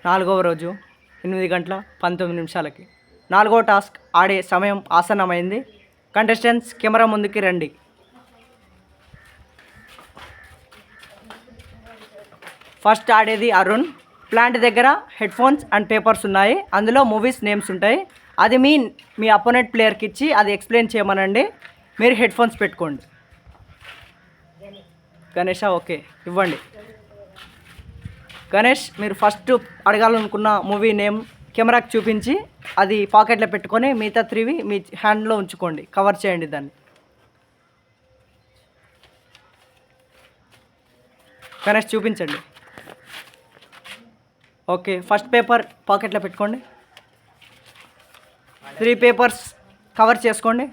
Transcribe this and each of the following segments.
4వ రోజు 8:19 4వ టాస్క్ ఆడే సమయం ఆసన్నమైంది. కంటెస్టెంట్స్ కెమెరా ముందుకి రండి. ఫస్ట్ ఆడేది అరుణ్. ప్లాంట్ దగ్గర హెడ్ ఫోన్స్ అండ్ పేపర్స్ ఉన్నాయి. అందులో మూవీస్ నేమ్స్ ఉంటాయి. అది మీ అపోనెంట్ ప్లేయర్కి ఇచ్చి అది ఎక్స్ప్లెయిన్ చేయమనండి. మీరు హెడ్ ఫోన్స్ పెట్టుకోండి. గణేష ఓకే ఇవ్వండి. గణేష్ మీరు ఫస్ట్ అడగాలనుకున్న మూవీ నేమ్ కెమెరాకి చూపించి అది పాకెట్లో పెట్టుకొని మిగతా 3వి మీ హ్యాండ్లో ఉంచుకోండి. కవర్ చేయండి దాన్ని. గణేష్ చూపించండి. ఓకే ఫస్ట్ పేపర్ పాకెట్లో పెట్టుకోండి. 3 పేపర్స్ కవర్ చేసుకోండి.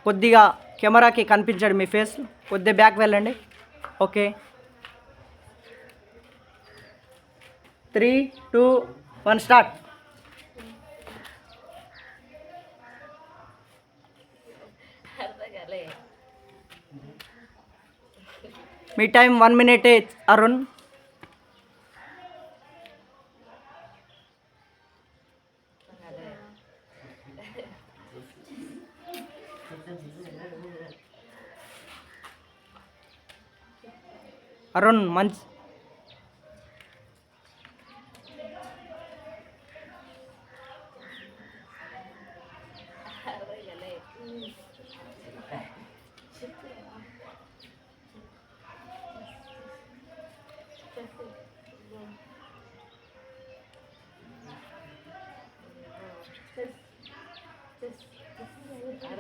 కొద్దిగా కెమెరాకి కనిపించండి మీ ఫేస్. కొద్దిగా బ్యాక్ వెళ్ళండి. Okay 3, 2, 1 start. మీ టైం 1 మినిటే అరుణ్. అరుణ్ మంచి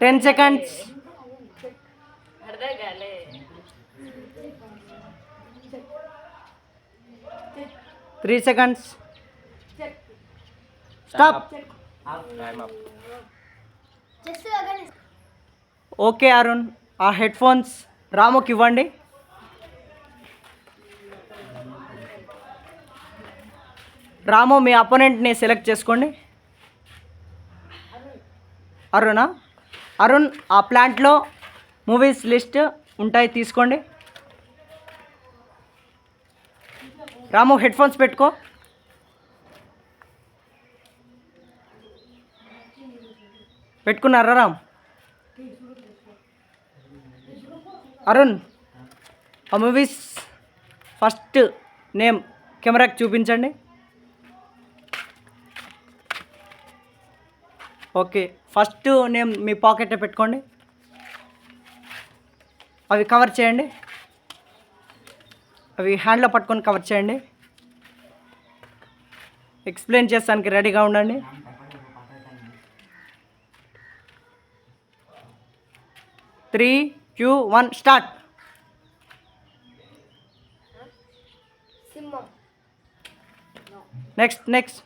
Ten seconds. 3 seconds. Stop. Okay Arun ఆ హెడ్ ఫోన్స్ రాముకి ఇవ్వండి. రాము మీ అపోనెంట్ని సెలెక్ట్ చేసుకోండి. అరుణ్ ఆ ప్లాంట్లో మూవీస్ లిస్ట్ ఉంటాయి తీసుకోండి. రాము హెడ్ ఫోన్స్ పెట్టుకో. పెట్టుకున్నారా రామ్? అరుణ్ ఆ మూవీస్ ఫస్ట్ నేమ్ కెమెరాకి చూపించండి. ఓకే ఫస్ట్ నేమ్ మీ పాకెట్లో పెట్టుకోండి. అవి కవర్ చేయండి. అవి హ్యాండ్లో పట్టుకొని కవర్ చేయండి. ఎక్స్ప్లెయిన్ చేస్తానికి రెడీగా ఉండండి. Three, 2, 1 start. నెక్స్ట్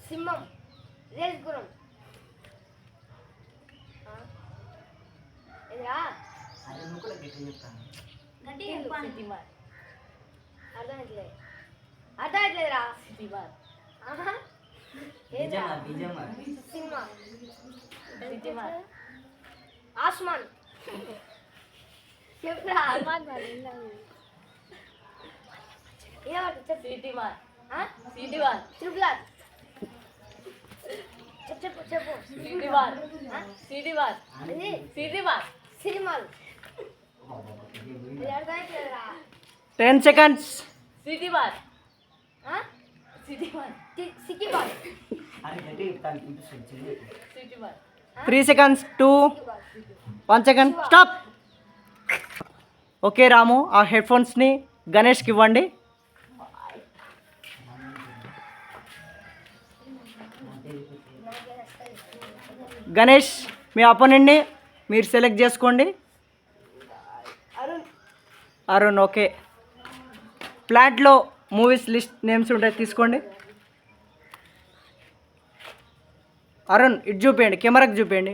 సింహం. రేస్ గురం. ఎదురా అరుణ్ కూడా గట్టి చెప్తాను. గట్టి చెప్పండి. సిటిమార్. అర్థమైతలేదురా. సిటిమార్. ఆహా బిజమార్. సింహం. సిటిమార్. ఆస్మాన్. చెప్పురా. ఆస్మాన్ మరి. ఏమంట చెప్పు. సిటిమార్. సిటిమార్. త్రిపులార్. చెప్పు 10 seconds. 3 seconds. 2, 1 second. Stop. Okay Ramu ఆ హెడ్ ఫోన్స్ని గణేష్కి ఇవ్వండి. గణేష్ మీ అపోనెంట్ని మీరు సెలెక్ట్ చేసుకోండి. అరుణ్ ఓకే ప్లాంట్లో మూవీస్ లిస్ట్ నేమ్స్ ఉంటాయి తీసుకోండి. అరుణ్ ఇటు చూపించండి, కెమెరాకి చూపించండి.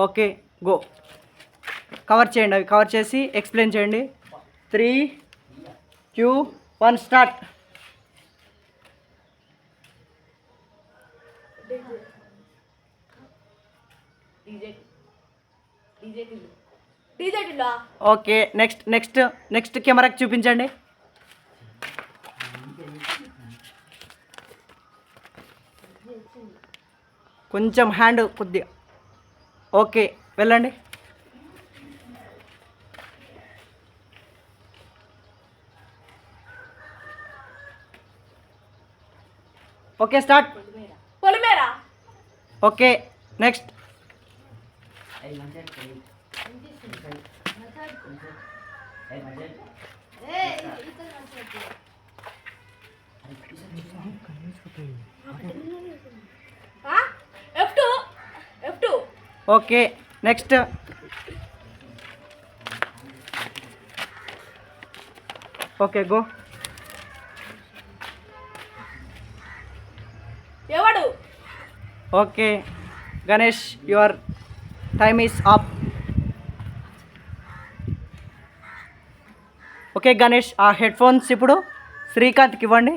ఓకే గో కవర్ చేయండి. అవి కవర్ చేసి ఎక్స్ప్లెయిన్ చేయండి. 3, 2, 1 స్టార్ట్. డీజేటీలో ఓకే నెక్స్ట్ నెక్స్ట్ నెక్స్ట్ కెమెరాకి చూపించండి. కొంచెం హ్యాండ్ కొద్దిగా. ఓకే వెళ్ళండి. Okay start. Polimera okay next. F2 F2 okay next. Okay go. Evadu okay Ganesh your time is up. Okay Ganesh ఆ హెడ్ ఫోన్స్ ఇప్పుడు శ్రీకాంత్కి ఇవ్వండి.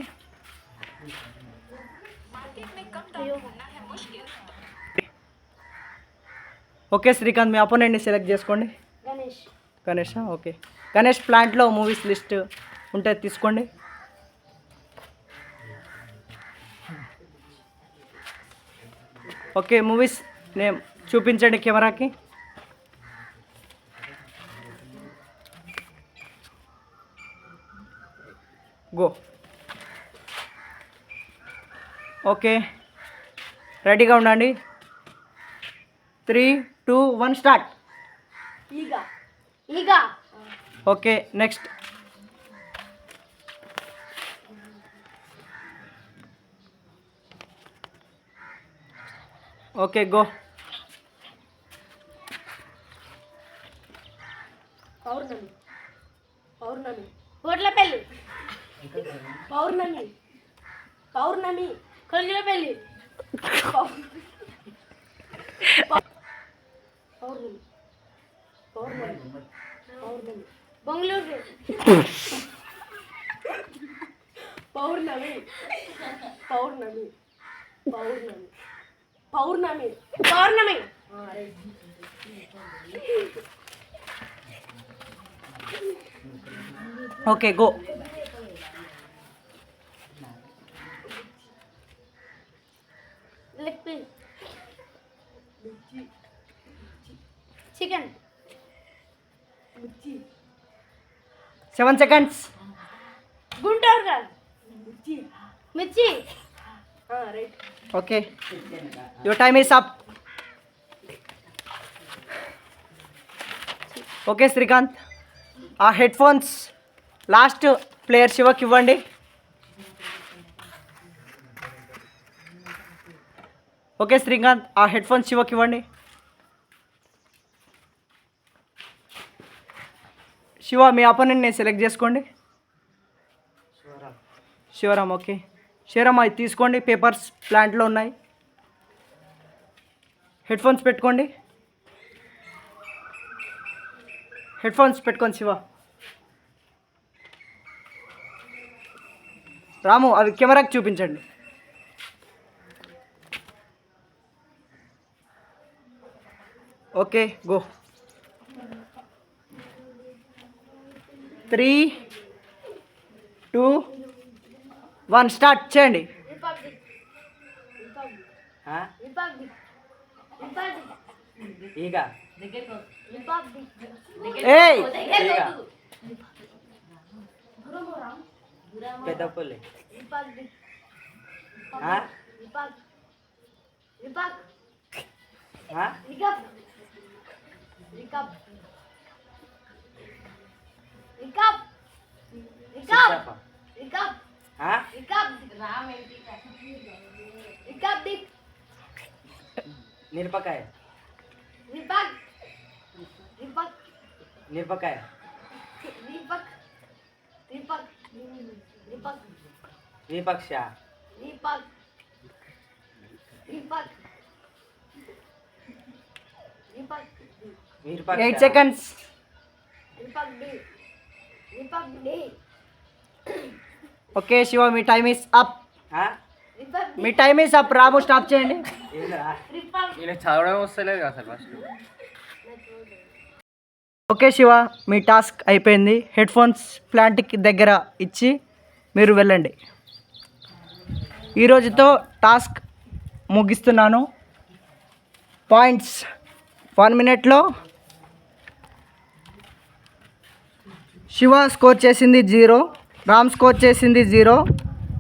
ఓకే శ్రీకాంత్ మీ అపోనెంట్ని సెలెక్ట్ చేసుకోండి. గణేష్ గణేష్ ఓకే గణేష్ ప్లాంట్లో మూవీస్ లిస్ట్ ఉంటే తీసుకోండి. ఓకే మూవీస్ నేమ్ చూపించండి కెమెరాకి. గో. ఓకే రెడీగా ఉండండి. 3, 2, 1 start. Eega okay next. Okay go. Pournami Pournami Kotlapalli Pournami Pournami Koligilapalli Pournami Pournami Pournami Bengaluru Pournami Pournami Pournami Pournami Pournami okay go. Leg piece chicken 7 seconds. Guntur గారు మిర్చి right okay your time is up. Okay Srikanth ఆ హెడ్ ఫోన్స్ లాస్ట్ ప్లేయర్ శివకి ఇవ్వండి. ఓకే శ్రీకాంత్ ఆ హెడ్ ఫోన్స్ శివకి ఇవ్వండి. శివ మీ అపోనెంట్ నేను సెలెక్ట్ చేసుకోండి. శివరామ్ ఓకే శివరామ్ అది తీసుకోండి. పేపర్స్ ప్లాంట్లో ఉన్నాయి. హెడ్ ఫోన్స్ పెట్టుకోండి. హెడ్ ఫోన్స్ పెట్టుకోండి శివ. రాము అవి కెమెరాకి చూపించండి. Okay go. 3, 2, 1 స్టార్ట్ చేయండి. ఈగ ఏయ్ ఈగ పెద్ద పుల్లి మిరపకాయ మిరపకాయ విపక్ష విపక్ష 8 seconds. Okay Shiva me time is up. Me time is up. Ramu stop చేయండి. ఇలా చదవడం వస్తలేదు కదా సార్ ఫస్ట్. ఓకే శివ, మీ టాస్క్ అయిపోయింది. హెడ్ ఫోన్స్ ప్లాంట్కి దగ్గర ఇచ్చి మీరు వెళ్ళండి. ఈరోజుతో టాస్క్ ముగిస్తున్నాను. పాయింట్స్ 1 మినిట్లో శివ స్కోర్ చేసింది 0, రామ్ స్కోర్ చేసింది 0,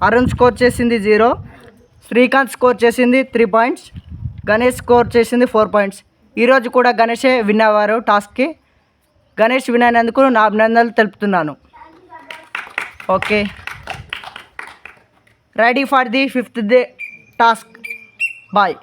అరుణ్ స్కోర్ చేసింది 0, శ్రీకాంత్ స్కోర్ చేసింది 3 పాయింట్స్, గణేష్ స్కోర్ చేసింది 4 పాయింట్స్. ఈరోజు కూడా గణేషే విన్ అవ్వారు టాస్క్కి. గణేష్ విన్ అయినందుకు నా అభినందనలు తెలుపుతున్నాను. Okay, ready for the 5th day task. Bye.